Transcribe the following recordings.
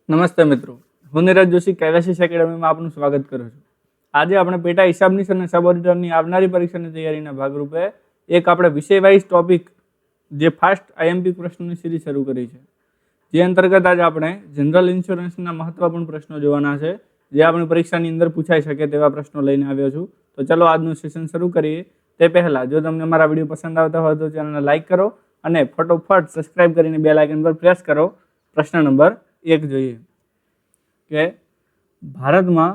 નમસ્તે મિત્રો, હું નીરજ જોશી કેવાયસીસ એકેડમીમાં આપનું સ્વાગત કરું છું. આજે આપણે પેટા હિસાબનીસ અને સબ ઓડિટરની આવનારી પરીક્ષાની તૈયારીના ભાગરૂપે એક આપણે વિષય વાઇઝ ટોપિક જે ફાસ્ટ આઈએમપી પ્રશ્નોની સિરીઝ શરૂ કરી છે. જે અંતર્ગત આજે આપણે જનરલ ઇન્સ્યોરન્સના મહત્વપૂર્ણ પ્રશ્નો જોવાના છે, જે આપણી પરીક્ષાની અંદર પૂછાઈ શકે તેવા પ્રશ્નો લઈને આવ્યો છું. તો ચલો આજનું સેશન શરૂ કરીએ. તે પહેલાં જો તમને મારા વિડીયો પસંદ આવતા હોય તો ચેનલને લાઇક કરો અને ફટોફટ સબસ્ક્રાઇબ કરીને બેલ આઇકન પર પ્રેસ કરો. પ્રશ્ન નંબર 1 જોઈએ કે ભારતમાં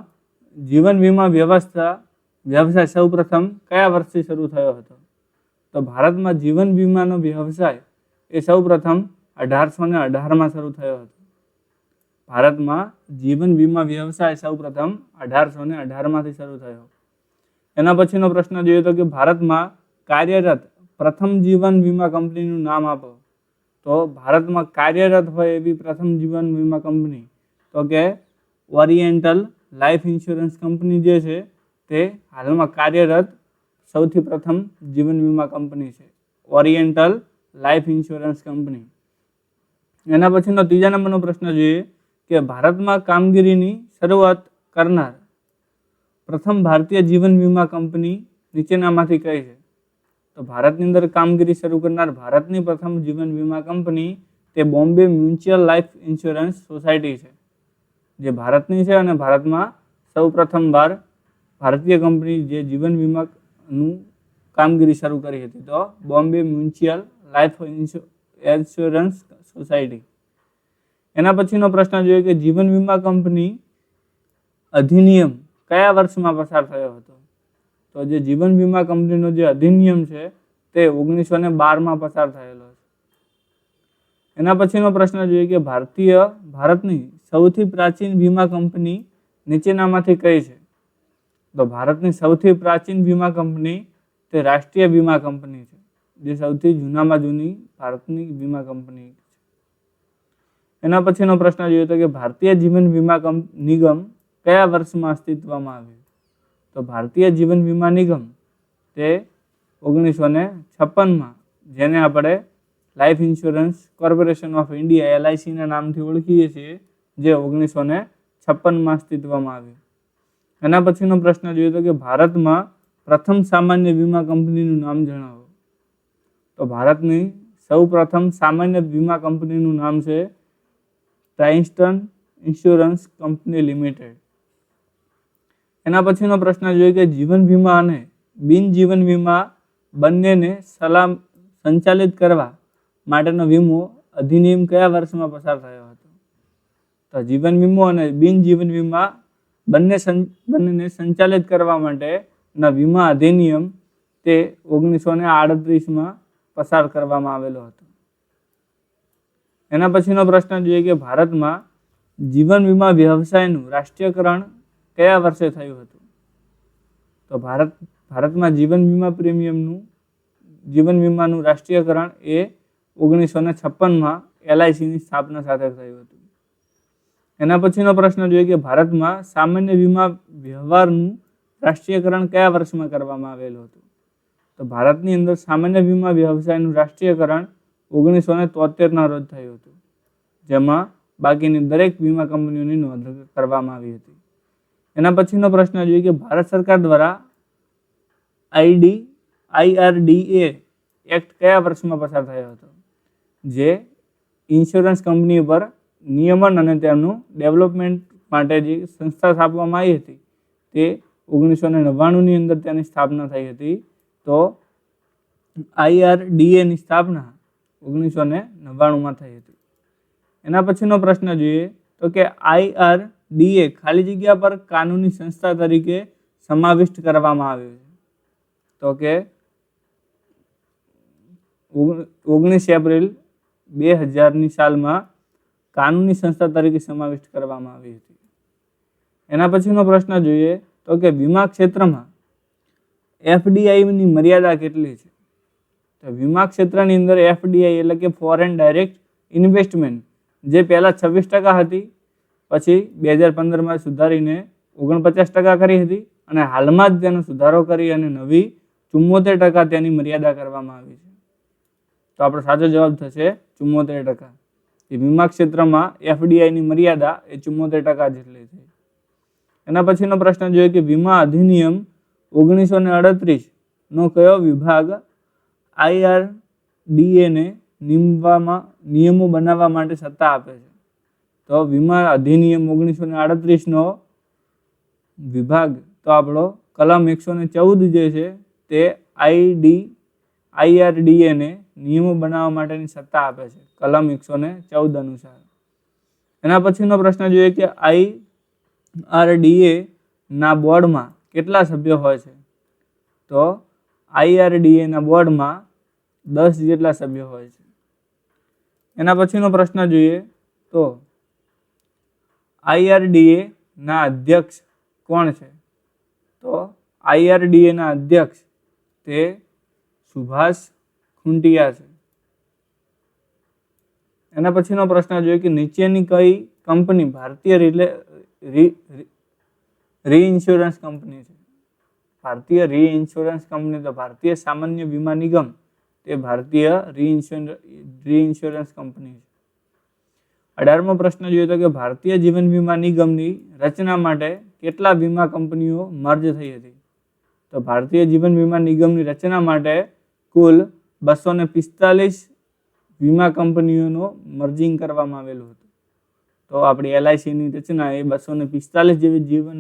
જીવન વીમા વ્યવસાય સૌપ્રથમ કયા વર્ષથી શરૂ થયો હતો? તો ભારતમાં જીવન વીમાનો વ્યવસાય એ સૌપ્રથમ 1818માં શરૂ થયો હતો. ભારતમાં જીવન વીમા વ્યવસાય સૌપ્રથમ 1818માંથી શરૂ થયો. એના પછીનો પ્રશ્ન જોઈએ તો કે ભારતમાં કાર્યરત પ્રથમ જીવન વીમા કંપનીનું નામ આપો. તો ભારતમાં કાર્યરત હોય એવી પ્રથમ જીવન વીમા કંપની તો કે ઓરિએન્ટલ લાઈફ ઇન્સ્યોરન્સ કંપની જે છે તે હાલમાં કાર્યરત સૌથી પ્રથમ જીવન વીમા કંપની છે, ઓરિએન્ટલ લાઈફ ઇન્સ્યોરન્સ કંપની. એના પછીનો 3જા નંબરનો પ્રશ્ન જોઈએ કે ભારતમાં કામગીરીની શરૂઆત કરનાર પ્રથમ ભારતીય જીવન વીમા કંપની નીચેનામાંથી કઈ છે? તો ભારતની અંદર કામગીરી શરૂ કરનાર ભારતની પ્રથમ જીવન વીમા કંપની તે Bombay mutual life insurance society છે, જે ભારતની છે અને ભારતમાં સૌ પ્રથમવાર ભારતીય કંપની જે જીવન વીમાનું કામગીરી શરૂ કરી હતી, તો Bombay mutual life insurance society. એના પછીનો પ્રશ્ન જોઈએ કે જીવન વીમા કંપની અધિનિયમ કયા વર્ષમાં પસાર થયો હતો? તો જે જીવન વીમા કંપનીનો જે અધિનિયમ છે તે 1912માં પસાર થયેલો છે. એના પછીનો પ્રશ્ન જોઈએ કે ભારતની સૌથી પ્રાચીન વીમા કંપની નીચેનામાંથી કઈ છે? તો ભારતની સૌથી પ્રાચીન વીમા કંપની તે રાષ્ટ્રીય વીમા કંપની છે, જે સૌથી જૂનામાં જૂની ભારતની વીમા કંપની છે. એના પછીનો પ્રશ્ન જોઈએ તો કે ભારતીય જીવન વીમા નિગમ કયા વર્ષમાં અસ્તિત્વમાં આવ્યું? તો ભારતીય જીવન વીમા નિગમ તે 1956માં, જેને આપણે life insurance corporation of India LICના નામથી ઓળખીએ છીએ, જે 1956માં અસ્તિત્વમાં આવ્યું. એના પછીનો પ્રશ્ન જોઈએ તો કે ભારતમાં પ્રથમ સામાન્ય વીમા કંપનીનું નામ જણાવો. તો ભારતની સૌ પ્રથમ સામાન્ય વીમા કંપનીનું નામ છે ટ્રાઇસ્ટન ઇન્સ્યોરન્સ કંપની લિમિટેડ. એના પછીનો પ્રશ્ન જોઈએ કે જીવન વીમા અને બિન જીવન વીમા બંનેને સંચાલિત કરવા માટેનો વીમો અધિનિયમ કયા વર્ષમાં પસાર થયો હતો? તો જીવન વીમો અને બિન જીવન વીમા બંનેને સંચાલિત કરવા માટેના વીમા અધિનિયમ તે 1938માં પસાર કરવામાં આવેલો હતો. એના પછીનો પ્રશ્ન જોઈએ કે ભારતમાં જીવન વીમા વ્યવસાયનું રાષ્ટ્રીયકરણ કયા વર્ષે થયું હતું? તો ભારતમાં જીવન વીમાનું રાષ્ટ્રીયકરણ એ 1956માં LICની સ્થાપના સાથે થયું હતું. એના પછીનો પ્રશ્ન જોઈએ કે ભારતમાં સામાન્ય વીમા વ્યવહારનું રાષ્ટ્રીયકરણ કયા વર્ષમાં કરવામાં આવેલું હતું? તો ભારતની અંદર સામાન્ય વીમા વ્યવસાયનું રાષ્ટ્રીયકરણ 1973ના રોજ થયું હતું, જેમાં બાકીની દરેક વીમા કંપનીઓની નોંધ કરવામાં આવી હતી. એના પછીનો પ્રશ્ન જોઈએ કે ભારત સરકાર દ્વારા IRDA એક્ટ કયા વર્ષમાં પસાર થયો હતો? જે ઇન્સ્યોરન્સ કંપની પર નિયમન અને તેમનું ડેવલપમેન્ટ માટે જે સંસ્થા સ્થાપવામાં આવી હતી તે 1999ની અંદર તેની સ્થાપના થઈ હતી. તો IRDAની સ્થાપના 1999માં થઈ હતી. એના પછીનો પ્રશ્ન જોઈએ તો કે IRDA ખાલી જગ્યા પર કાનૂની સંસ્થા તરીકે સમાવિષ્ટ કરવામાં આવ્યું છે. તો કે 19 એપ્રિલ 2000ની સાલમાં કાનૂની સંસ્થા તરીકે સમાવિષ્ટ કરવામાં આવી હતી. એના પછીનો પ્રશ્ન જોઈએ તો કે વીમા ક્ષેત્રમાં FDIની મર્યાદા કેટલી છે? તો વીમા ક્ષેત્રની અંદર FDI એટલે કે ફોરેન ડાયરેક્ટ ઇન્વેસ્ટમેન્ટ જે પહેલાં 26% હતી, પછી 2015માં સુધારીને 49% કરી હતી અને હાલમાં જ તેનો સુધારો કરી અને નવી 74% તેની મર્યાદા કરવામાં આવી છે. તો આપણો સાચો જવાબ થશે 74%. એ વીમા ક્ષેત્રમાં એફડીઆઈની મર્યાદા એ 74% જેટલી છે. એના પછીનો પ્રશ્ન જોઈએ કે વીમા અધિનિયમ 1938 નો કયો વિભાગ IRDA ને નિયમો બનાવવા માટે સત્તા આપે છે? તો વીમા અધિનિયમ 1938 નો વિભાગ તો આપણો કલમ 114 જે છે તે IRDA ને નિયમો બનાવવા માટેની સત્તા આપે છે કલમ 114 અનુસાર. એના પછીનો પ્રશ્ન જોઈએ કે IRDA ના બોર્ડમાં કેટલા સભ્યો હોય છે? તો IRDA ના બોર્ડમાં 10 જેટલા સભ્યો હોય છે. એના પછીનો પ્રશ્ન જોઈએ તો IRDA ના અધ્યક્ષ કોણ છે? તો IRDA ના અધ્યક્ષ તે સુભાષ ખુંટિયા છે. એના પછીનો પ્રશ્ન જોઈએ કે નીચેની કઈ કંપની ભારતીય રીઇન્સ્યોરન્સ કંપની છે? ભારતીય રીઇન્સ્યોરન્સ કંપની તો ભારતીય સામાન્ય વીમા નિગમ તે ભારતીય રીઇન્સ્યોરન્સ કંપની છે. 18મો પ્રશ્ન જોઈએ તો કે ભારતીય જીવન વીમા નિગમની રચના માટે કેટલા વીમા કંપનીઓ મર્જ થઈ હતી? તો ભારતીય જીવન વીમા નિગમની રચના માટે કુલ 245 વીમા કંપનીઓનો મર્જિંગ કરવામાં આવેલું હતું. તો આપણી LICની રચના એ 245 જેવી જીવન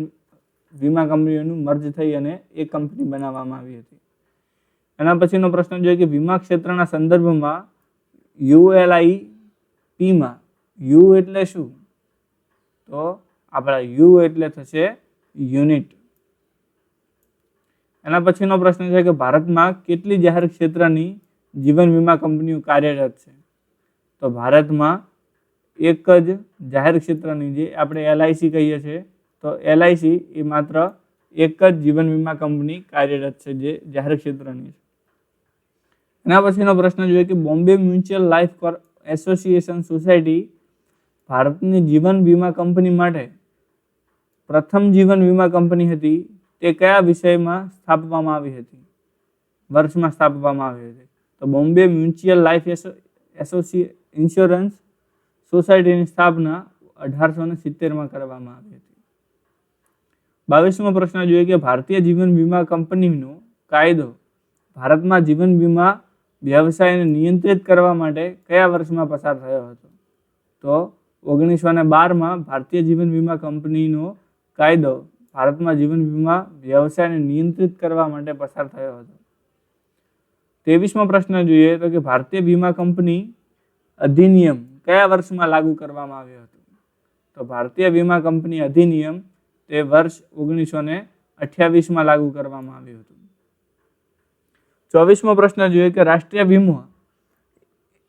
વીમા કંપનીઓનું મર્જ થઈ અને એક કંપની બનાવવામાં આવી હતી. એના પછીનો પ્રશ્ન જોઈએ કે વીમા ક્ષેત્રના સંદર્ભમાં ULIPમાં યુ એટલે શું? તો આપણા યુ એટલે થશે યુનિટ. એના પછીનો પ્રશ્ન છે કે ભારતમાં કેટલી જાહેર ક્ષેત્રની જીવન વીમા કંપનીઓ કાર્યરત છે? તો ભારતમાં એક જ જાહેર ક્ષેત્રની, જે આપણે LIC કહીએ છીએ, તો LIC એ માત્ર એક જ જીવન વીમા કંપની કાર્યરત છે જે જાહેર ક્ષેત્રની છે. એના પછીનો પ્રશ્ન જોઈએ કે Bombay mutual life association society ભારતની જીવન વીમા કંપની માટે પ્રથમ જીવન વીમા કંપની હતી તે કયા વિષયમાં સ્થાપવામાં આવી હતી, વર્ષમાં સ્થાપવામાં આવી હતી? તો બોમ્બે મ્યુચ્યુઅલ લાઈફ ઇન્સ્યોરન્સ સોસાયટીની સ્થાપના 1870માં કરવામાં આવી હતી. 22મો પ્રશ્ન જોઈએ કે ભારતીય જીવન વીમા કંપનીનો કાયદો ભારતમાં જીવન વીમા વ્યવસાયને નિયંત્રિત કરવા માટે કયા વર્ષમાં પસાર થયો હતો? તો 1912માં ભારતીય જીવન વીમા કંપનીનો કાયદો ભારતમાં જીવન વીમા વ્યવસાયને નિયંત્રિત કરવા માટે પસાર થયો હતો. 23મો પ્રશ્ન જોઈએ તો કે ભારતીય વીમા કંપની અધિનિયમ કયા વર્ષમાં લાગુ કરવામાં આવ્યો હતો? તો ભારતીય વીમા કંપની અધિનિયમ તે વર્ષ 1928માં લાગુ કરવામાં આવ્યું હતું. 24મો પ્રશ્ન જોઈએ કે રાષ્ટ્રીય વીમા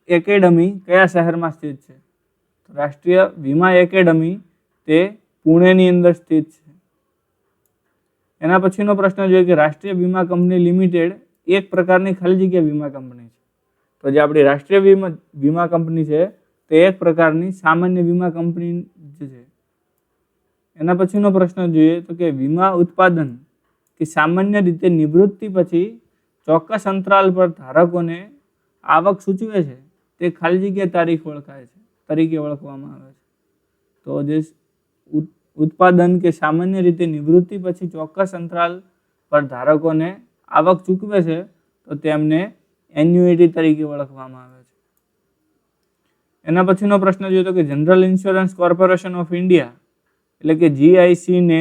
એકેડમી કયા શહેરમાં સ્થિત છે? રાષ્ટ્રીય વીમા એકેડમી તે પુણેની અંદર સ્થિત છે. એના પછીનો પ્રશ્ન જોઈએ કે રાષ્ટ્રીય વીમા કંપની લિમિટેડ એક પ્રકારની ખાલી જગ્યા વીમા કંપની છે. તો જે આપણી રાષ્ટ્રીય વીમા કંપની છે તે એક પ્રકારની સામાન્ય વીમા કંપની છે. એના પછીનો પ્રશ્ન જોઈએ તો કે વીમા ઉત્પાદન કે સામાન્ય રીતે નિવૃત્તિ પછી ચોક્કસ અંતરાલ પર ધારકોને આવક સૂચવે છે તે ખાલી જગ્યા તારીખ તરીકે ઓળખવામાં આવે છે. તો જે ઉત્પાદન કે સામાન્ય રીતે નિવૃત્તિ પછી ચોક્કસ અંતરાલ પર ધારકોને આવક ચૂકવે છે તો તેમને એન્યુઇટી તરીકે ઓળખવામાં આવે છે. એના પછીનો પ્રશ્ન જોઈએ તો કે general insurance corporation of India એટલે કે GIC ને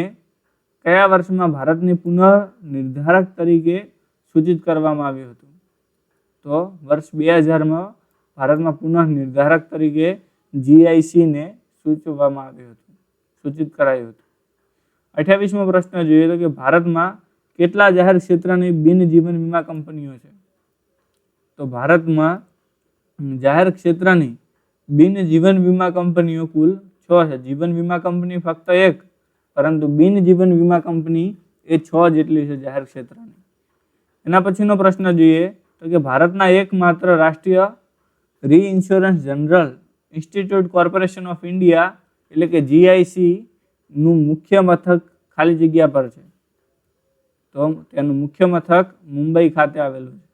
કયા વર્ષમાં ભારતની પુનઃ નિર્ધારક તરીકે સૂચિત કરવામાં આવ્યું હતું? તો વર્ષ 2000માં ભારતમાં પુનઃ નિર્ધારક તરીકે GIC ને સૂચવવામાં આવ્યું હતું, સૂચિત કરાયું હતું. 28મો પ્રશ્ન જોઈએ તો કે ભારતમાં કેટલા જાહેર ક્ષેત્રની બિન જીવન વીમા કંપનીઓ છે? તો ભારતમાં જાહેર ક્ષેત્રની બિન જીવન વીમા કંપનીઓ કુલ 6 છે. જીવન વીમા કંપની ફક્ત 1, પરંતુ બિન જીવન વીમા કંપની એ 6 જેટલી છે જાહેર ક્ષેત્રની. એના પછીનો પ્રશ્ન જોઈએ તો કે ભારતના એકમાત્ર રાષ્ટ્રીય reinsurance general institute corporation of India એટલે કે GIC નું મુખ્ય મથક ખાલી જગ્યા પર છે. તો તેનું મુખ્ય મથક મુંબઈ ખાતે આવેલું છે.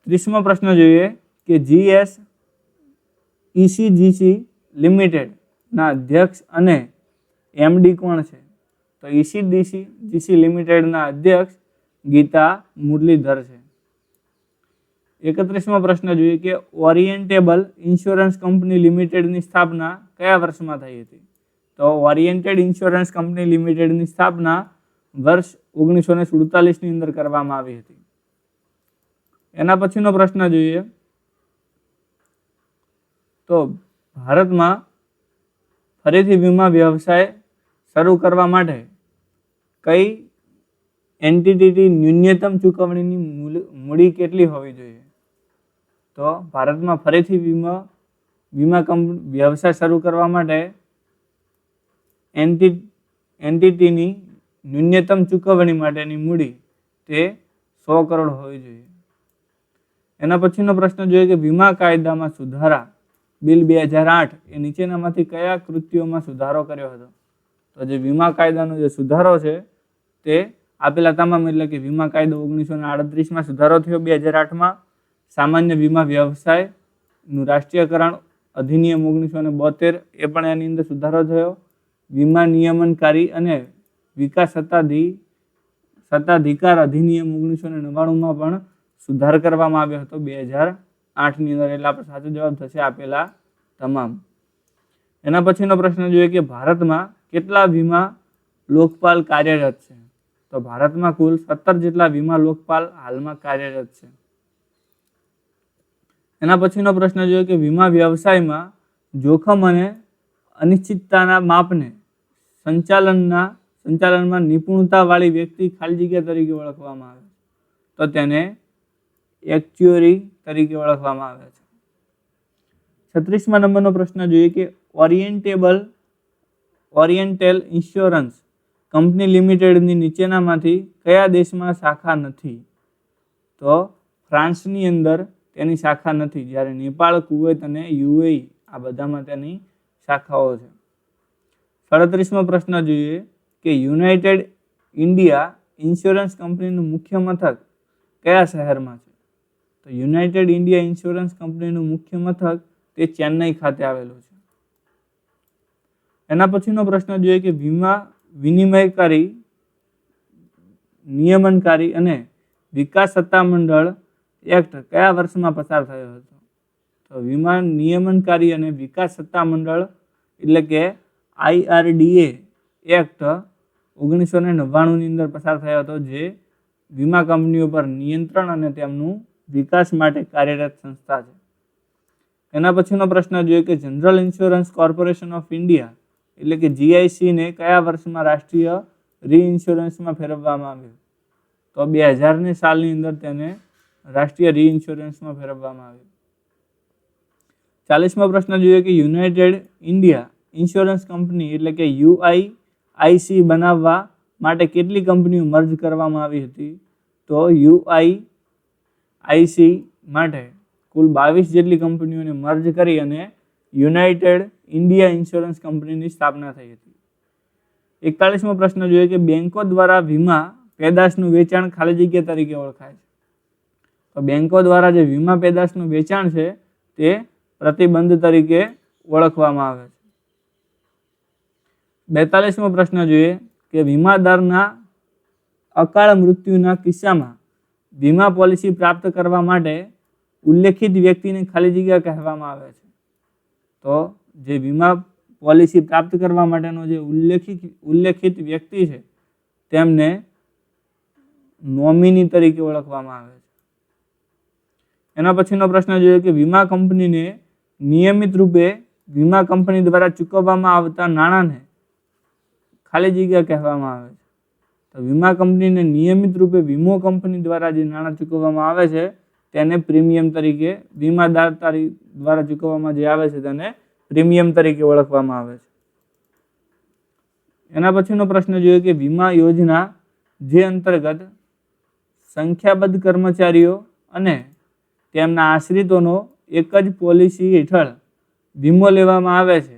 30મો પ્રશ્ન જોઈએ કે GS ઈસીજીસી લિમિટેડના અધ્યક્ષ અને એમડી કોણ છે? તો ઈસીજીસી લિમિટેડના અધ્યક્ષ ગીતા મુરલીધર છે. 31મો પ્રશ્ન જોઈએ કે ઓરિએન્ટેબલ ઇન્સ્યોરન્સ કંપની લિમિટેડની સ્થાપના કયા વર્ષમાં થઈ હતી? તો ઓરિએન્ટેડ ઇન્સ્યોરન્સ કંપની લિમિટેડની સ્થાપના વર્ષ 1947ની અંદર કરવામાં આવી હતી. એના પછીનો પ્રશ્ન જોઈએ તો ભારતમાં ફરીથી વીમા વ્યવસાય શરૂ કરવા માટે કઈ એન્ટિટી ન્યૂનતમ ચૂકવણીની મૂડી કેટલી હોવી જોઈએ? તો ભારતમાં ફરીથી વીમા વ્યવસાય શરૂ કરવા માટે એન્ટિટીની ન્યૂનતમ ચૂકવણી માટેની મૂડી તે 100 કરોડ હોવી જોઈએ. એના પછીનો પ્રશ્ન જોઈએ કે વીમા કાયદામાં સુધારા બિલ 2008 એ નીચેનામાંથી કયા કૃત્યોમાં સુધારો કર્યો હતો? તો જે વીમા કાયદાનો જે સુધારો છે તે આપેલા તમામ એટલે કે વીમા કાયદો 1938માં સુધારો થયો, 2008માં સામાન્ય વીમા વ્યવસાયનું રાષ્ટ્રીયકરણ અધિનિયમ 1972 એ પણ એની અંદર સુધારો થયો, વીમા નિયમનકારી અને વિકાસ સત્તાધિકાર અધિનિયમ 1999માં પણ સુધાર કરવામાં આવ્યો હતો 2008ની અંદર. એટલે આપણો સાચો જવાબ થશે આપેલા તમામ. એના પછીનો પ્રશ્ન જોઈએ કે ભારતમાં કેટલા વીમા લોકપાલ કાર્યરત છે? તો ભારતમાં કુલ 17 જેટલા વીમા લોકપાલ હાલમાં કાર્યરત છે. એના પછીનો પ્રશ્ન જોઈએ કે વીમા વ્યવસાયમાં જોખમ અને અનિશ્ચિતતાના માપને સંચાલનમાં નિપુણતાવાળી વ્યક્તિ ખાલી જગ્યા તરીકે ઓળખવામાં આવે છે. તો તેને એક્ચ્યુઅરી તરીકે ઓળખવામાં આવે છે. 36મા નંબરનો પ્રશ્ન જોઈએ કે ઓરિએન્ટેલ ઇન્સ્યોરન્સ કંપની લિમિટેડની નીચેનામાંથી કયા દેશમાં શાખા નથી? તો ફ્રાન્સની અંદર તેની શાખા નથી, જ્યારે નેપાળ, કુવૈત અને યુએઈ આ બધામાં તેની શાખાઓ છે. 37મો પ્રશ્ન જોઈએ કે યુનાઇટેડ ઇન્ડિયા ઇન્સ્યોરન્સ કંપનીનું મુખ્ય મથક કયા શહેરમાં છે? તો યુનાઇટેડ ઇન્ડિયા ઇન્સ્યોરન્સ કંપનીનું મુખ્ય મથક તે ચેન્નઈ ખાતે આવેલું છે. એના પછીનો પ્રશ્ન જોઈએ કે વીમા વિનિમયકારી, નિયમનકારી અને વિકાસ સત્તામંડળ એક્ટ કયા વર્ષમાં પસાર થયો હતો? તો વીમા નિયમનકારી અને વિકાસ સત્તામંડળ એટલે કે IRDA એક્ટ 1999ની અંદર પસાર થયો હતો, જે વીમા કંપનીઓ પર નિયંત્રણ અને તેમનું વિકાસ માટે કાર્યરત સંસ્થા છે. એના પછીનો પ્રશ્ન જોઈએ કે general insurance corporation of India એટલે કે GIC ને કયા વર્ષમાં રાષ્ટ્રીય રીઇન્સ્યોરન્સમાં ફેરવવામાં આવ્યું? તો 2000ની સાલની અંદર તેને રાષ્ટ્રીય રીઇન્સ્યોરન્સમાં ફેરવવામાં આવ્યું. 40મો પ્રશ્ન જોઈએ કે યુનાઇટેડ ઇન્ડિયા ઇન્સ્યોરન્સ કંપની એટલે કે UIIC બનાવવા માટે કેટલી કંપનીઓ મર્જ કરવામાં આવી હતી? તો UIIC માટે કુલ 22 જેટલી કંપનીઓને મર્જ કરી અને યુનાઇટેડ ઇન્ડિયા ઇન્સ્યોરન્સ કંપનીની સ્થાપના થઈ હતી. 41મો પ્રશ્ન જોઈએ કે બેંકો દ્વારા વીમા પેદાશનું વેચાણ ખાલી જગ્યા તરીકે ઓળખાય છે. તો બેંકો દ્વારા જે વીમા પેદાશનું વેચાણ છે તે પ્રતિબંધ તરીકે ઓળખવામાં આવે છે. 42મો પ્રશ્ન જોઈએ કે વીમાદારના અકાળ મૃત્યુના કિસ્સામાં વીમા પોલિસી પ્રાપ્ત કરવા માટે ઉલ્લેખિત વ્યક્તિને ખાલી જગ્યા કહેવામાં આવે છે. તો જે વીમા પોલિસી પ્રાપ્ત કરવા માટેનો જે ઉલ્લેખિત વ્યક્તિ છે તેમને નોમિની તરીકે ઓળખવામાં આવે છે. એના પછીનો પ્રશ્ન જોઈએ કે વીમા કંપનીને નિયમિત રૂપે વીમા કંપની દ્વારા ચૂકવવામાં આવતા નાણાંને ખાલી જગ્યા કહેવામાં આવે છે. તો વીમા કંપનીને નિયમિત રૂપે વીમો કંપની દ્વારા જે નાણાં ચૂકવવામાં આવે છે તેને પ્રીમિયમ તરીકે, વીમાદાર દ્વારા ચૂકવવામાં જે આવે છે તેને પ્રીમિયમ તરીકે ઓળખવામાં આવે છે. એના પછીનો પ્રશ્ન જોઈએ કે વીમા યોજના જે અંતર્ગત સંખ્યાબદ્ધ કર્મચારીઓ અને તેમના આશ્રિતોનો એક જ પોલિસી હેઠળ વીમો લેવામાં આવે છે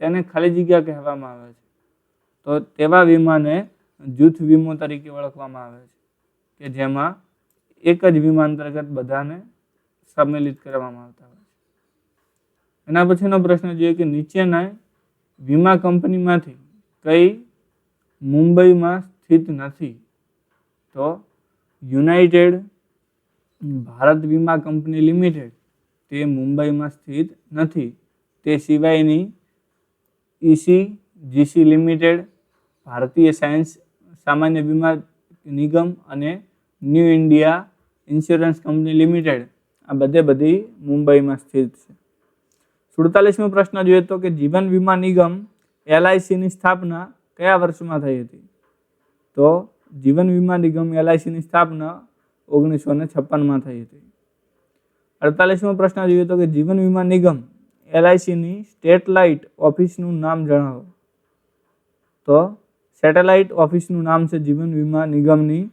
તેને ખાલી જગ્યા કહેવામાં આવે છે. તો તેવા વીમાને જૂથ વીમો તરીકે ઓળખવામાં આવે છે કે જેમાં એક જ વીમા અંતર્ગત બધાને સંમેલિત કરવામાં આવતા હોય છે. એના પછીનો પ્રશ્ન જોઈએ કે નીચેના વીમા કંપનીમાંથી કઈ મુંબઈમાં સ્થિત નથી? તો યુનાઇટેડ ભારત વીમા કંપની લિમિટેડ તે મુંબઈમાં સ્થિત નથી. તે સિવાયની ECGC લિમિટેડ, ભારતીય સામાન્ય વીમા નિગમ અને new India insurance company limited આ બધી મુંબઈમાં સ્થિત છે. 47મો પ્રશ્ન જોઈએ તો કે જીવન વીમા નિગમ LICની સ્થાપના કયા વર્ષમાં થઈ હતી? તો જીવન વીમા નિગમ LICની સ્થાપના 1956માં થઈ હતી. 48મો પ્રશ્ન જોઈએ તો કે જીવન વીમા નિગમ LICની સેટેલાઇટ ઓફિસનું નામ જણાવો. તો સેટેલાઇટ ઓફિસનું નામ છે જીવન વીમા નિગમની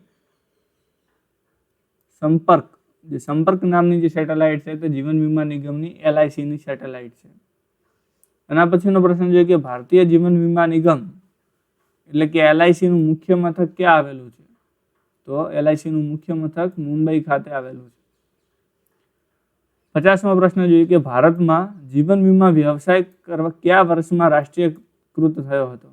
સંપર્ક નામની જે સેટેલાઇટ છે તે જીવન વીમા નિગમની LICની સેટેલાઇટ છે. એના પછીનો પ્રશ્ન જોઈએ કે ભારતીય જીવન વીમા નિગમ એટલે કે LICનું મુખ્ય મથક ક્યાં આવેલું છે? તો LICનું મુખ્ય મથક મુંબઈ ખાતે આવેલું છે. 50મો પ્રશ્ન જોઈએ કે ભારતમાં જીવન વીમા વ્યવસાય કયા વર્ષમાં રાષ્ટ્રીયકૃત થયો હતો?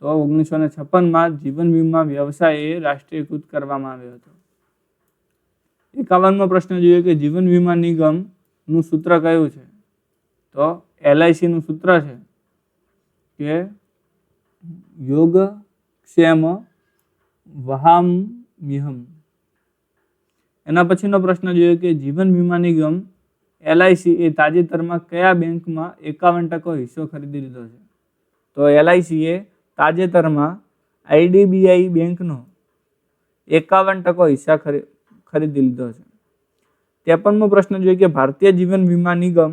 તો 1956માં જીવન વીમા વ્યવસાય રાષ્ટ્રીયકૃત કરવામાં આવ્યો હતો. 51મો પ્રશ્ન જોઈએ કે જીવન વીમા નિગમનું સૂત્ર કયું છે? તો LICનું સૂત્ર છે કે યોગક્ષેમ વહામ્યહમ. એના પછીનો પ્રશ્ન જોઈએ કે જીવન વીમા નિગમ LIC એ તાજેતરમાં કયા બેંકમાં 51% હિસ્સો ખરીદી લીધો છે? તો LIC એ તાજેતરમાં IDBI બેંકનો 51% હિસ્સા ખરીદી લીધો છે. 53મો પ્રશ્ન જોઈએ કે ભારતીય જીવન વીમા નિગમ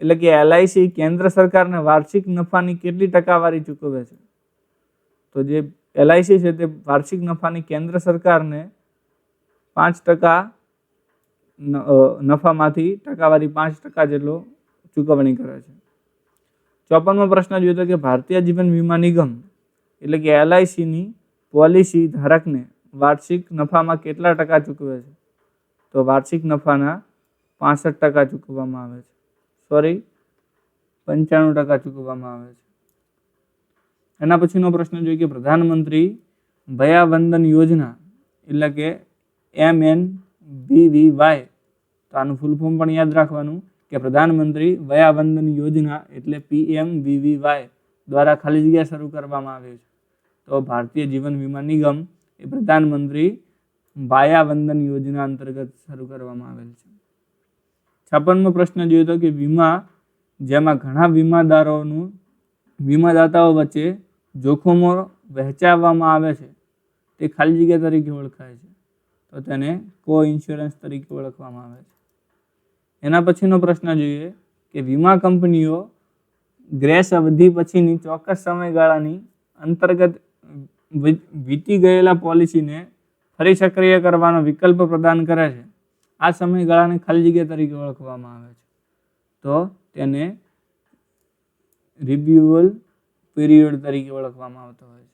એટલે કે LIC કેન્દ્ર સરકારને વાર્ષિક નફાની કેટલી ટકાવારી ચૂકવે છે? તો જે LIC છે તે વાર્ષિક નફાની કેન્દ્ર સરકારને 5% નફામાંથી ટકાવારી 5% જેટલો ચૂકવણી કરે છે. 54મો પ્રશ્ન જોઈએ તો કે ભારતીય જીવન વીમા નિગમ એટલે કે LICની પોલિસી ધારકને વાર્ષિક નફામાં કેટલા ટકા ચૂકવે છે? તો વાર્ષિક નફાના 65% ચૂકવવામાં આવે છે. 95% ચૂકવવામાં આવે છે. એના પછીનો પ્રશ્ન જોઈએ કે પ્રધાનમંત્રી ભયા વંદન યોજના એટલે કે MNBVY, તો આનું ફૂલ ફોર્મ પણ યાદ રાખવાનું કે પ્રધાનમંત્રી વયા વંદન યોજના એટલે PMVVY દ્વારા ખાલી જગ્યા શરૂ કરવામાં આવી છે. તો ભારતીય જીવન વીમા નિગમ એ પ્રધાનમંત્રી વાયા વંદન યોજના અંતર્ગત શરૂ કરવામાં આવેલ છે. 56મો પ્રશ્ન જોઈએ તો કે વીમા જેમાં ઘણા વીમાદાતાઓ વચ્ચે જોખમો વહેંચાવવામાં આવે છે તે ખાલી જગ્યા તરીકે ઓળખાય છે. તો તેને કો ઇન્સ્યોરન્સ તરીકે ઓળખવામાં આવે છે. એના પછીનો પ્રશ્ન જોઈએ કે વીમા કંપનીઓ ગ્રેસ અવધિ પછીની ચોક્કસ સમયગાળાની અંતર્ગત વીતી ગયેલા પોલિસીને ફરી સક્રિય કરવાનો વિકલ્પ પ્રદાન કરે છે. આ સમયગાળાને ખાલી જગ્યા તરીકે ઓળખવામાં આવે છે. તો તેને રિવ્યુઅલ પીરિયડ તરીકે ઓળખવામાં આવતો હોય છે.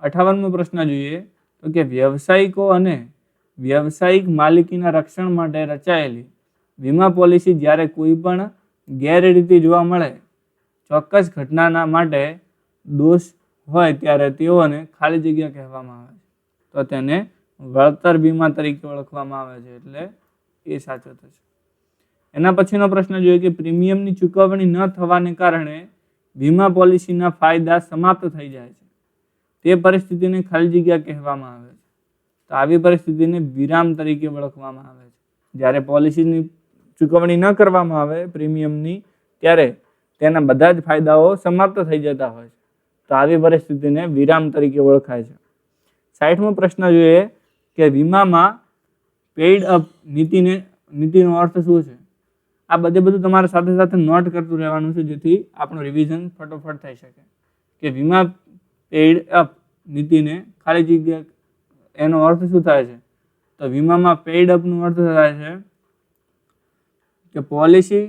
58મો પ્રશ્ન જોઈએ તો કે વ્યવસાયિકો અને વ્યવસાયિક માલિકીના રક્ષણ માટે રચાયેલી વીમા પોલિસી જ્યારે કોઈ પણ ગેરરીતિ જોવા મળે, ચોક્કસ ઘટનાના માટે દોષ હોય ત્યારે તેઓને ખાલી જગ્યા કહેવામાં આવે છે. તો તેને વળતર વીમા તરીકે ઓળખવામાં આવે છે. એટલે એ સાચો થશે. એના પછીનો પ્રશ્ન જોઈએ કે પ્રીમિયમની ચૂકવણી ન થવાને કારણે વીમા પોલિસીના ફાયદા સમાપ્ત થઈ જાય છે. તે પરિસ્થિતિને ખાલી જગ્યા કહેવામાં આવે છે. તો આવી પરિસ્થિતિને વિરામ તરીકે ઓળખવામાં આવે છે. જ્યારે પોલિસીની ચૂકવણી ન કરવામાં આવે પ્રીમિયમની ત્યારે તેના બધા જ ફાયદાઓ સમાપ્ત થઈ જતા હોય છે. તો આવી પરિસ્થિતિને વિરામ તરીકે ઓળખાય છે. 60મો પ્રશ્ન જોઈએ કે વીમામાં પેઇડ અપ નીતિનો અર્થ શું છે? આ બધું તમારે સાથે સાથે નોટ કરતું રહેવાનું છે જેથી આપણું રિવિઝન ફટોફટ થઈ શકે. કે વીમા પેઇડ અપ નીતિને ખાલી જગ્યા એનો અર્થ શું થાય છે? તો વીમામાં પેઇડ અપનો અર્થ થાય છે કે policy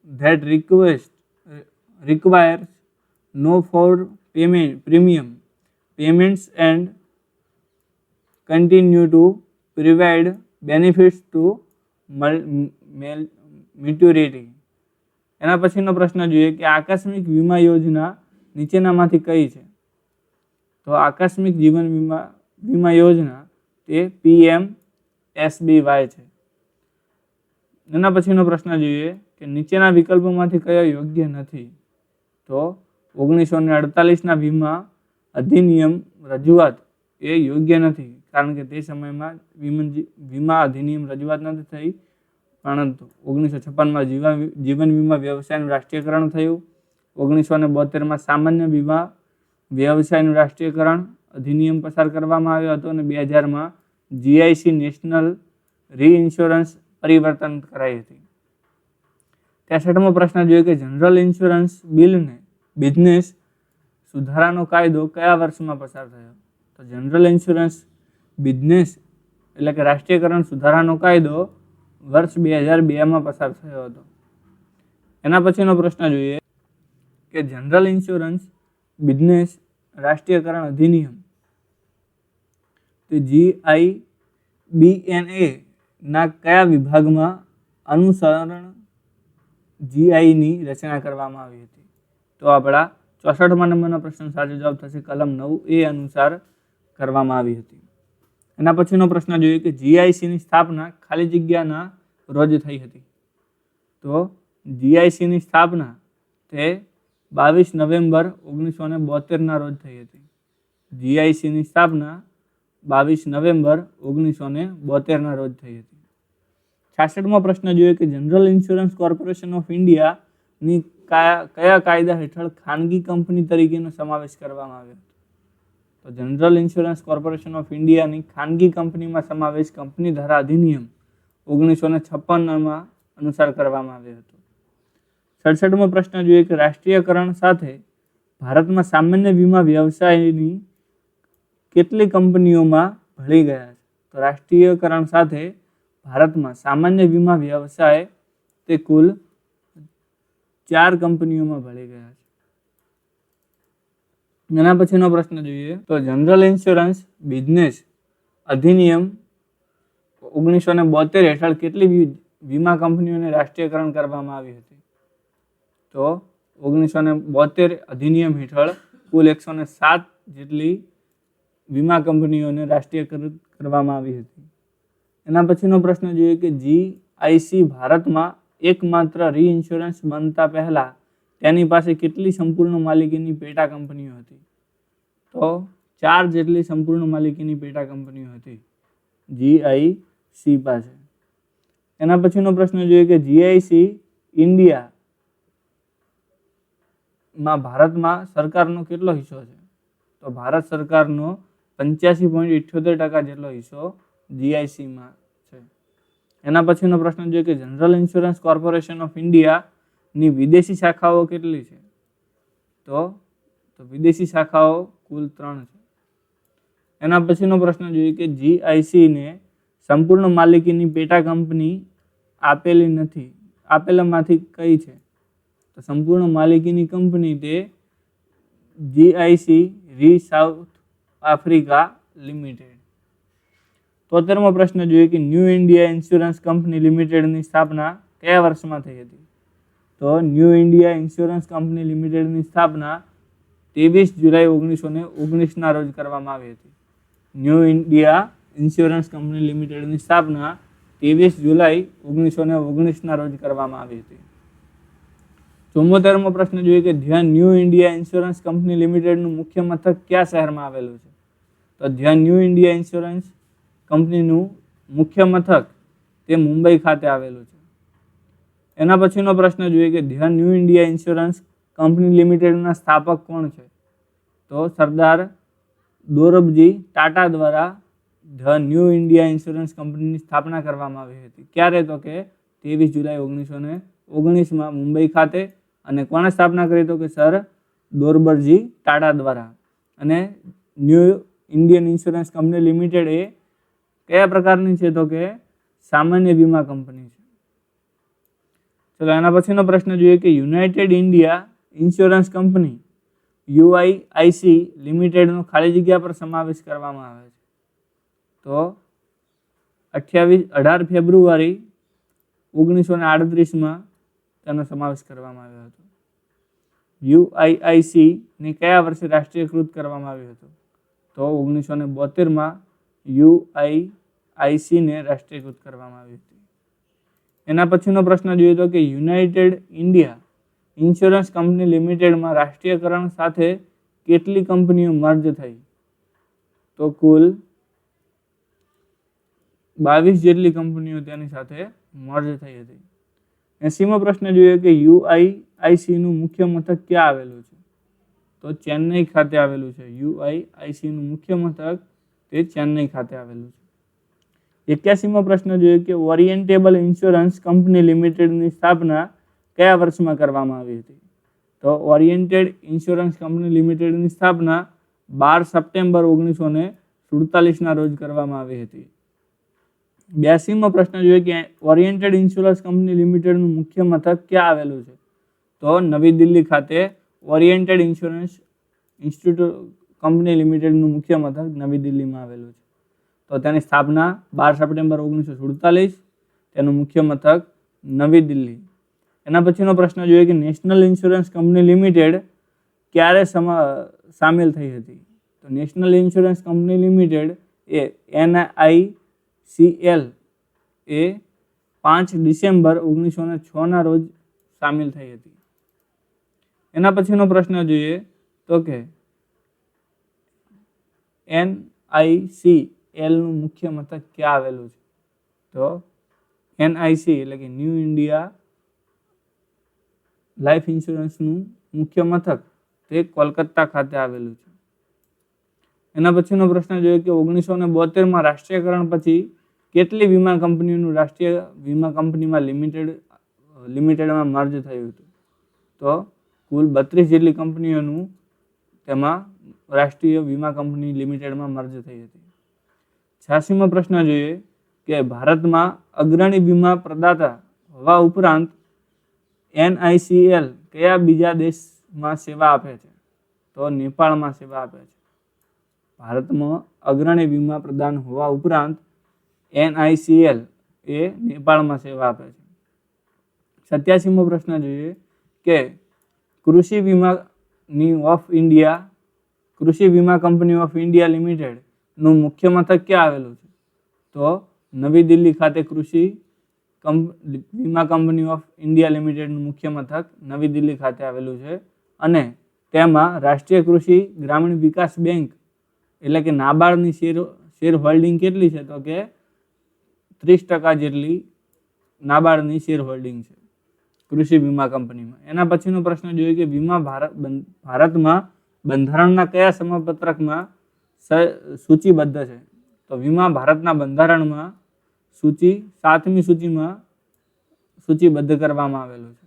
that requires no for premium payments and continue to provide benefits to maturity. એના પછીનો પ્રશ્ન જોઈએ કે આકસ્મિક વીમા યોજના નીચેનામાંથી કઈ છે? તો આકસ્મિક જીવન વીમા યોજના તે PMSBY છે. એના પછીનો પ્રશ્ન જોઈએ કે નીચેના વિકલ્પોમાંથી કયો યોગ્ય નથી? તો 1948ના વીમા અધિનિયમ રજૂઆત એ યોગ્ય નથી, કારણ કે તે સમયમાં વીમા અધિનિયમ રજૂઆત નથી થઈ, પરંતુ 1956માં જીવન વીમા વ્યવસાયનું રાષ્ટ્રીયકરણ થયું. 1972માં સામાન્ય વીમા વ્યવસાયનું રાષ્ટ્રીયકરણ અધિનિયમ પસાર કરવામાં આવ્યો હતો અને 2000માં GIC નેશનલ રીઇન્સ્યોરન્સ પરિવર્તન કરાઈ હતી. 63મો પ્રશ્ન જોઈએ કે જનરલ ઇન્સ્યોરન્સ બિલને બિઝનેસ સુધારાનો કાયદો કયા વર્ષમાં પસાર થયો? તો જનરલ ઇન્સ્યોરન્સ બિઝનેસ એટલે કે રાષ્ટ્રીયકરણ સુધારાનો કાયદો વર્ષ 2002માં પસાર થયો હતો. એના પછીનો પ્રશ્ન જોઈએ કે જનરલ ઇન્સ્યોરન્સ બિઝનેસ રાષ્ટ્રીયકરણ અધિનિયમ તો GIBNA ના કયા વિભાગમાં અનુસરણ GIની રચના કરવામાં આવી હતી? તો આપણા 64મા નંબરના પ્રશ્ન સાચો જવાબ થશે કલમ 9A અનુસાર કરવામાં આવી હતી. એના પછીનો પ્રશ્ન જોઈએ કે GICની સ્થાપના ખાલી જગ્યાના રોજ થઈ હતી? તો GICની સ્થાપના તે 22 નવેમ્બર 1972ના રોજ થઈ હતી. GICની સ્થાપના 22 નવેમ્બર 1972ના રોજ થઈ હતી. 66મો પ્રશ્ન જોઈએ કે જનરલ ઇન્સ્યોરન્સ કોર્પોરેશન ઓફ ઇન્ડિયાની કયા કાયદા હેઠળ ખાનગી કંપની તરીકેનો સમાવેશ કરવામાં આવ્યો હતો? તો જનરલ ઇન્સ્યોરન્સ કોર્પોરેશન ઓફ ઇન્ડિયાની ખાનગી કંપનીમાં સમાવેશ કંપની ધારા અધિનિયમ 1956માં અનુસાર કરવામાં આવ્યો હતો. 67મો પ્રશ્ન જોઈએ કે રાષ્ટ્રીયકરણ સાથે ભારતમાં સામાન્ય વીમા વ્યવસાયની કેટલી કંપનીઓમાં ભળી ગયા છે? તો રાષ્ટ્રીયકરણ સાથે ભારતમાં સામાન્ય વીમા વ્યવસાય તે કુલ 4 કંપનીઓમાં ભળી ગયા છે. એના પછીનો પ્રશ્ન જોઈએ તો જનરલ ઇન્સ્યોરન્સ બિઝનેસ અધિનિયમ 1972 હેઠળ કેટલી વીમા કંપનીઓને રાષ્ટ્રીયકરણ કરવામાં આવી હતી? તો 1972 અધિનિયમ હેઠળ કુલ 107 જેટલી વીમા કંપનીઓને રાષ્ટ્રીયકૃત કરવામાં આવી હતી. એના પછીનો પ્રશ્ન જોઈએ કે GIC ભારતમાં એકમાત્ર રીઇન્સ્યોરન્સ બનતા પહેલા તેની પાસે કેટલી સંપૂર્ણ માલિકીની પેટા કંપનીઓ હતી? તો 4 જેટલી સંપૂર્ણ માલિકીની પેટા કંપનીઓ હતી GIC પાસે. એના પછીનો પ્રશ્ન જોઈએ કે GIC ઇન્ડિયામાં ભારતમાં સરકારનો કેટલો હિસ્સો છે? તો ભારત સરકારનો 85.78% જેટલો હિસ્સો GICમાં છે. એના પછીનો પ્રશ્ન જોઈએ કે જનરલ ઇન્સ્યોરન્સ કોર્પોરેશન ઓફ ઇન્ડિયાની વિદેશી શાખાઓ કેટલી છે? તો વિદેશી શાખાઓ કુલ 3 છે. એના પછીનો પ્રશ્ન જોઈએ કે GICને સંપૂર્ણ માલિકીની પેટા કંપની આપેલી નથી, આપેલામાંથી કઈ છે? તો સંપૂર્ણ માલિકીની કંપની તે GIC રી સાઉથ આફ્રિકા લિમિટેડ. 73મો પ્રશ્ન જોઈએ કે ન્યૂ ઇન્ડિયા ઇન્સ્યોરન્સ કંપની લિમિટેડની સ્થાપના કયા વર્ષમાં થઈ હતી? તો ન્યૂ ઇન્ડિયા ઇન્સ્યોરન્સ કંપની લિમિટેડની સ્થાપના 23 જુલાઈ 1919ના રોજ કરવામાં આવી હતી. ન્યૂ ઇન્ડિયા ઇન્સ્યોરન્સ કંપની લિમિટેડની સ્થાપના 23 જુલાઈ 1919ના રોજ કરવામાં આવી હતી. 74મો પ્રશ્ન જોઈએ કે ન્યૂ ઇન્ડિયા ઇન્સ્યોરન્સ કંપની લિમિટેડનું મુખ્ય મથક કયા શહેરમાં આવેલું છે? તો ન્યૂ ઇન્ડિયા ઇન્સ્યોરન્સ કંપનીનું મુખ્ય મથક તે મુંબઈ ખાતે આવેલું છે. એના પછીનો પ્રશ્ન જોઈએ કે ન્યૂ ઇન્ડિયા ઇન્સ્યોરન્સ કંપની લિમિટેડના સ્થાપક કોણ છે? તો સરદાર દોરબજી ટાટા દ્વારા ન્યૂ ઇન્ડિયા ઇન્સ્યોરન્સ કંપનીની સ્થાપના કરવામાં આવી હતી. ક્યારે? તો કે 23 જુલાઈ 1919માં મુંબઈ ખાતે. અને કોણે સ્થાપના કરી? તો કે સર દોરબજી ટાટા દ્વારા. અને new Indian insurance company limited એ કયા પ્રકારની છે? તો કે સામાન્ય વીમા કંપની છે. ચલો એના પછીનો પ્રશ્ન જોઈએ કે United India insurance company UIIC લિમિટેડનો ખાલી જગ્યા પર સમાવેશ કરવામાં આવે છે. તો 18 ફેબ્રુઆરી 1938 તેનો સમાવેશ કરવામાં આવ્યો હતો. UIIC ને કયા વર્ષે રાષ્ટ્રીયકૃત કરવામાં આવ્યું હતું? તો 1972 UIIC ને રાષ્ટ્રીયકૃત કરવામાં આવી હતી. એના પછીનો પ્રશ્ન જોઈએ તો કે યુનાઇટેડ ઇન્ડિયા ઇન્સ્યોરન્સ કંપની લિમિટેડમાં રાષ્ટ્રીયકરણ સાથે કેટલી કંપનીઓ મર્જ થઈ? તો કુલ 22 જેટલી કંપનીઓ તેની સાથે મર્જ થઈ હતી. 80મો પ્રશ્ન જોઈએ કે UIIC નું મુખ્ય મથક ક્યાં આવેલું છે? તો ચેન્નઈ ખાતે આવેલું છે. UIIC નું મુખ્ય મથક તે ચેન્નઈ ખાતે આવેલું છે. 81મો પ્રશ્ન જોઈએ કે ઓરિએન્ટેબલ ઇન્સ્યોરન્સ કંપની લિમિટેડની સ્થાપના કયા વર્ષમાં કરવામાં આવી હતી? તો ઓરિએન્ટેડ ઇન્સ્યોરન્સ કંપની લિમિટેડની સ્થાપના 12 સપ્ટેમ્બર 1947 રોજ કરવામાં આવી હતી. 82મો પ્રશ્ન જોઈએ કે ઓરિએન્ટેડ ઇન્સ્યોરન્સ કંપની લિમિટેડનું મુખ્ય મથક ક્યાં આવેલું છે? તો નવી દિલ્હી ખાતે ઓરિએન્ટેડ ઇન્સ્યોરન્સ ઇન્સ્ટિટ્યૂટ કંપની લિમિટેડનું મુખ્ય મથક નવી દિલ્હીમાં આવેલું છે. તો તેની સ્થાપના 12 સપ્ટેમ્બર 1947, તેનું મુખ્ય મથક નવી દિલ્હી. એના પછીનો પ્રશ્ન જોઈએ કે નેશનલ ઇન્સ્યોરન્સ કંપની લિમિટેડ ક્યારે સામેલ થઈ હતી? તો નેશનલ ઇન્સ્યોરન્સ કંપની લિમિટેડ એ NICL એ 5 ડિસેમ્બર 1906 રોજ સામેલ થઈ હતી. એના પછીનો પ્રશ્ન જોઈએ તો કે NICL નું મુખ્ય મથક ક્યાં આવેલું છે? તો NIC એટલે કે ન્યૂ ઇન્ડિયા લાઈફ ઇન્સ્યોરન્સનું મુખ્ય મથક તે કોલકાતા ખાતે આવેલું છે. એના પછીનો પ્રશ્ન જોઈએ કે 1972 રાષ્ટ્રીયકરણ પછી કેટલી વીમા કંપનીઓનું રાષ્ટ્રીય વીમા કંપનીમાં લિમિટેડમાં મર્જ થયું હતું? તો કુલ 32 જેટલી કંપનીઓનું તેમાં રાષ્ટ્રીય વીમા કંપની લિમિટેડમાં મર્જ થઈ હતી. 86મો પ્રશ્ન જોઈએ કે ભારતમાં અગ્રણી વીમા પ્રદાતા હોવા ઉપરાંત NICL કયા બીજા દેશમાં સેવા આપે છે? તો નેપાળમાં સેવા આપે છે. ભારતમાં અગ્રણી વીમા પ્રદાન હોવા ઉપરાંત NICL એ નેપાળમાં સેવા આપે છે. 87મો પ્રશ્ન જોઈએ કે કૃષિ વીમા કંપની ઓફ ઇન્ડિયા લિમિટેડ નું મુખ્ય મથક ક્યાં આવેલું છે? તો નવી દિલ્હી ખાતે કૃષિ વીમા કંપની ઓફ ઇન્ડિયા લિમિટેડનું મુખ્ય મથક નવી દિલ્હી ખાતે આવેલું છે. અને તેમાં રાષ્ટ્રીય કૃષિ ગ્રામીણ વિકાસ બેંક એટલે કે નાબાર્ડની શેર હોલ્ડિંગ કેટલી છે? તો કે 30% જેટલી નાબાર્ડની શેર હોલ્ડિંગ છે કૃષિ વીમા કંપનીમાં. એના પછીનો પ્રશ્ન જોઈએ કે વીમા ભારતમાં બંધારણના કયા સમપત્રકમાં સૂચિબદ્ધ છે? તો વીમા ભારતના બંધારણમાં 7મી સૂચિમાં સૂચિબદ્ધ કરવામાં આવેલું છે.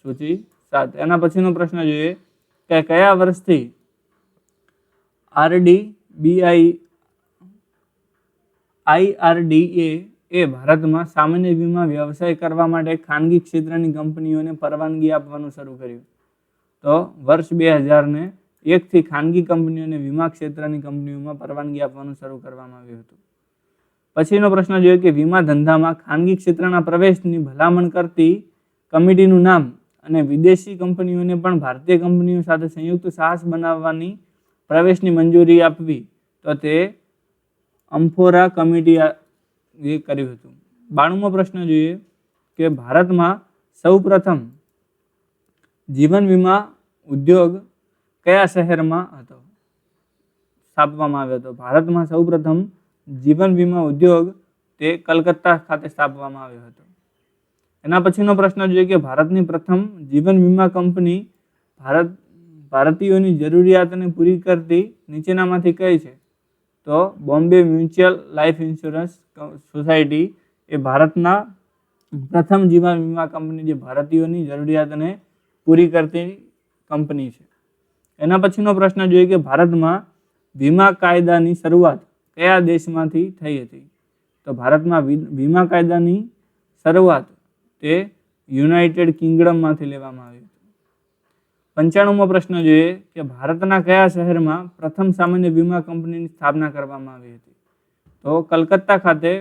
સૂચિ 7. એના પછીનો પ્રશ્ન જોઈએ કે કયા વર્ષથી IRDA એ ભારતમાં સામાન્ય વીમા વ્યવસાય કરવા માટે ખાનગી ક્ષેત્રની કંપનીઓને પરવાનગી આપવાનું શરૂ કર્યું? તો વર્ષ 2001 ખાનગી કંપનીઓને વીમા ક્ષેત્રની કંપનીઓમાં પરવાનગી આપવાનું શરૂ કરવામાં આવ્યું હતું. પછીનો પ્રશ્ન જોઈએ કે વીમા ધંધામાં ખાનગી ક્ષેત્રના પ્રવેશની ભલામણ કરતી કમિટીનું નામ અને વિદેશી કંપનીઓને પણ ભારતીય કંપનીઓ સાથે સંયુક્ત સાહસ બનાવવાની પ્રવેશની મંજૂરી આપવી તો તે અમ્ફોરા કમિટી એ કર્યું હતું. 92મો પ્રશ્ન જોઈએ કે ભારતમાં સૌપ્રથમ જીવન વીમા ઉદ્યોગ કયા શહેરમાં હતો સ્થાપવામાં આવ્યો હતો? ભારતમાં સૌપ્રથમ જીવન વીમા ઉદ્યોગ તે કલકત્તા ખાતે સ્થાપવામાં આવ્યો હતો. એના પછીનો પ્રશ્ન જોઈએ કે ભારતની પ્રથમ જીવન વીમા કંપની ભારતીયોની જરૂરિયાતને પૂરી કરતી નીચેનામાંથી કઈ છે? તો Bombay mutual life insurance society એ ભારતના પ્રથમ જીવન વીમા કંપની જે ભારતીયોની જરૂરિયાતને પૂરી કરતી કંપની છે. એના પછીનો પ્રશ્ન જોઈએ કે ભારતમાં વીમા કાયદાની શરૂઆત કયા દેશમાંથી થઈ હતી? તો ભારતમાં વીમા કાયદાની શરૂઆત તે યુનાઇટેડ કિંગડમમાંથી લેવામાં આવી હતી. 95મો પ્રશ્ન જોઈએ કે ભારતના કયા શહેરમાં પ્રથમ સામાન્ય વીમા કંપનીની સ્થાપના કરવામાં આવી હતી? તો કલકત્તા ખાતે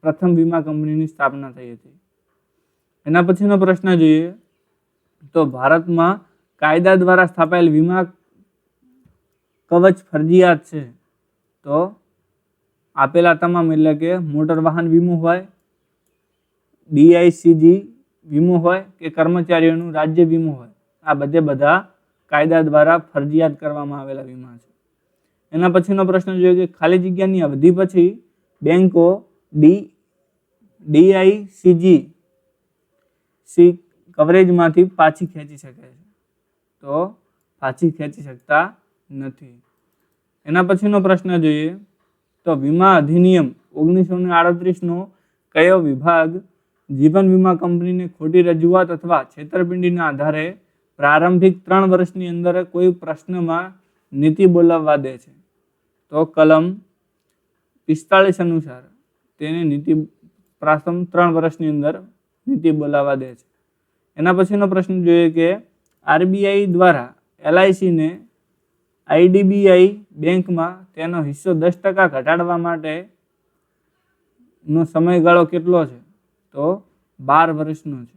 પ્રથમ વીમા કંપનીની સ્થાપના થઈ હતી. એના પછીનો પ્રશ્ન જોઈએ તો ભારતમાં કાયદા દ્વારા સ્થાપાયેલ વીમા કવચ ફરજિયાત છે? તો આપેલા તમામ, એટલે કે મોટર વાહન વીમો હોય, DICG વીમો હોય કે કર્મચારીઓનું રાજ્ય વીમો હોય, આ બધા કાયદા દ્વારા ફરજિયાત કરવામાં આવેલા વીમા છે. એના પછીનો પ્રશ્ન જોઈએ કે ખાલી જગ્યાની અવધિ પછી બેંકો DICG કવરેજમાંથી પાછી ખેંચી શકે છે? તો પાછી ખેંચી શકતા નથી. એના પછીનો પ્રશ્ન જોઈએ તો વીમા અધિનિયમ 1938નો કયો વિભાગ જીવન વીમા કંપનીને ખોટી રજૂઆત અથવા છેતરપિંડીના આધારે પ્રારંભિક 3 વર્ષની અંદર કોઈ પ્રશ્નમાં નીતિ બોલાવવા દે છે? તો કલમ 45 અનુસાર તેને નીતિ પ્રથમ 3 વર્ષની અંદર નીતિ બોલાવવા દે છે. એના પછીનો પ્રશ્ન જોઈએ કે RBI દ્વારા LICને IDBI બેંકમાં તેનો હિસ્સો 10% ઘટાડવા માટેનો સમયગાળો કેટલો છે? તો 12 વર્ષનો છે.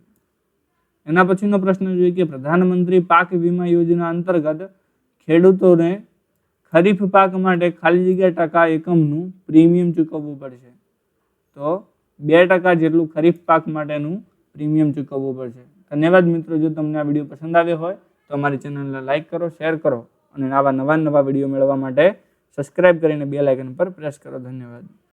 એના પછીનો પ્રશ્ન જોઈએ કે પ્રધાનમંત્રી પાક વીમા યોજના અંતર્ગત ખેડૂતોને ખરીફ પાક માટે ખાલી જગ્યા ટકા એકમનું પ્રીમિયમ ચૂકવવું પડશે? તો 2% જેટલું ખરીફ પાક માટેનું પ્રીમિયમ ચૂકવવું પડશે. ધન્યવાદ મિત્રો. જો તમને આ વિડીયો પસંદ આવ્યો હોય તો અમારી ચેનલને લાઇક કરો, શેર કરો અને આવા નવા વિડીયો મેળવવા માટે સબસ્ક્રાઇબ કરીને બેલ આઇકન પર પ્રેસ કરો. ધન્યવાદ.